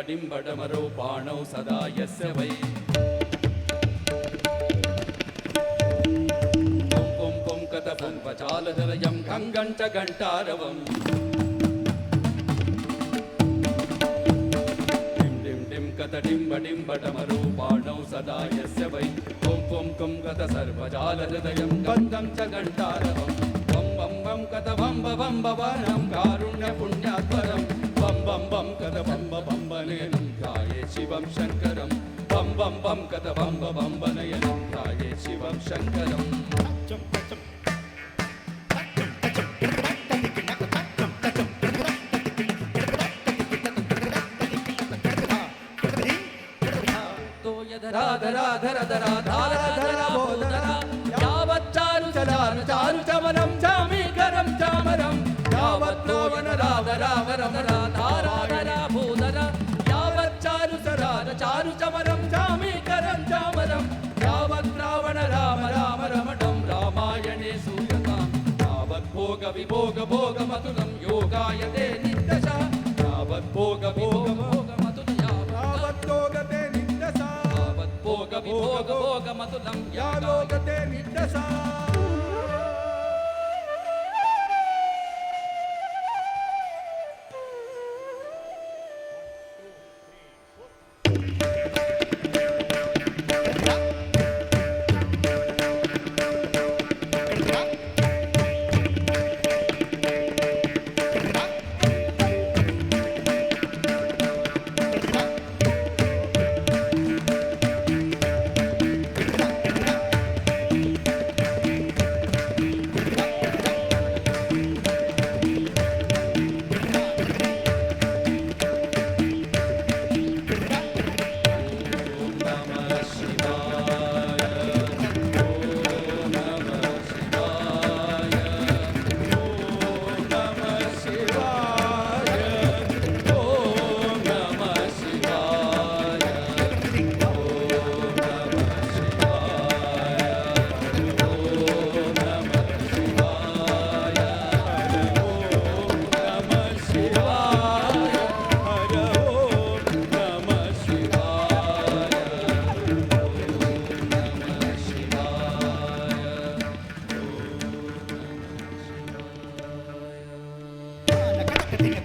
ಡಿಂಬಡಮರೋ ಬಾಣೌ ಸದಾ ಯಸ್ಯ ವೈ ಪುಂ ಪುಂ ಕತ ಪುಂ ಪಚಾಲಧರಯಂ ಕಂಗಂಟ ಗಂಟಾರವಂ ಡಿಂ ಡಿಂ ಕತ ಡಿಂಬಡಮರೋ ಬಾಣೌ ಸದಾ ಯಸ್ಯ ವೈ ಪುಂ ಪುಂ ಕುಂ ಕತ ಸರ್ವಜಾಲಹೃದಯಂ ಗಂಧಂ ಚ ಗಂಟಾರವಂ ವಂ ವಂ ವಂ ಕತ ವಂ ವಂ ಭವನಂ ಕಾರುಣ್ಯ ಪುಣ್ಯಾತ್ವರಂ ಬಂ ಬಂ ಬಂ ಕದ ಬಂಬ ಬಂಬನಯನಂ ಗಾಯೇ ಶಿವಂ ಶಂಕರಂ ಬಂ ಬಂ ಬಂ ಕದ ಬಂಬ ಬಂಬನಯನಂ ಗಾಯೇ ಶಿವಂ ಶಂಕರಂ ಧರ ಧರ ಧರ ಧಾರ ಧರ ಬೋಧರ ಯಾವಚ್ಚಾರು ಚಲಾನು ಚಾರು ಚಮರಂ ಚಾಮೀಕರಂ ಚಾಮರಂ ಯಾವತ್ ನೋವನ ರಾಧ ರಾಮ ರಮರ ಧಾರಾಧರ ಭೂಧರ ಯಾವಚ್ಚಾರು ಸರಾನ ಚಾರು ಚಮರಂ ಚಾಮೀಕರಂ ಚಾಮರಂ ಯಾವತ್ ರಾವಣ ರಾಮ ರಾಮ ರಮಣಂ ರಾಮಾಯಣೇ ಸೂಯತಾಂ ಯಾವತ್ ಭೋಗ ವಿಭೋಗ ಭೋಗ ಮತುಲಂ ಯೋಗಾಯತೆ ನಿತ್ಯಶ ಯಾವತ್ ಭೋಗ ವಿಭೋಗ ಭೋಗ ಮತುಲ ಯಾವತ್ ಯೋಗತೆ ನಿತ್ಯಶ ಯಾವತ್ ಭೋಗ ವಿಭೋಗ ಭೋಗ ಮತುಲಂ ಯೋಗತೆ ನಿತ್ಯಶ Ding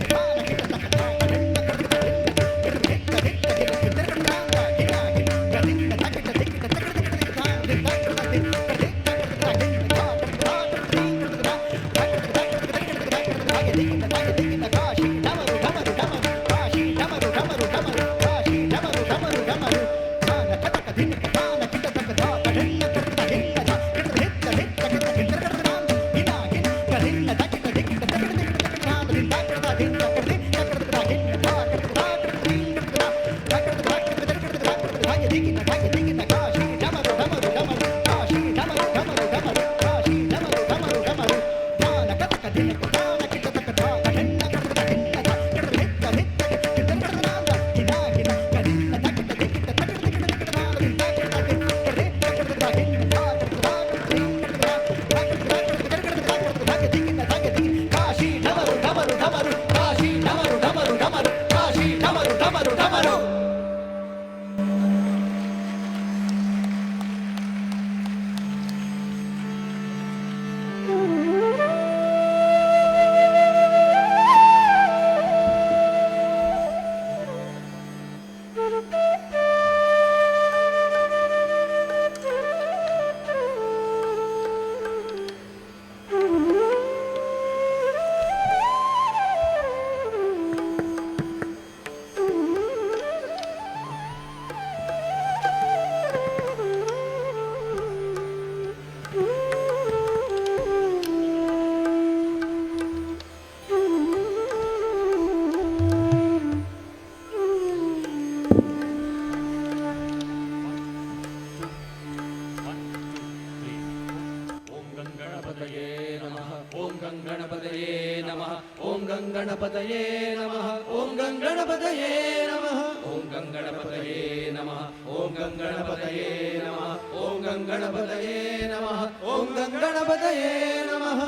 गणपतये नमः ॐ गणपतये नमः ॐ गणपतये नमः ॐ गणपतये नमः ॐ गणपतये नमः ॐ गणपतये नमः ॐ गणपतये नमः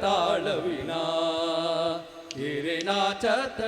ताळविना हिरे नाचत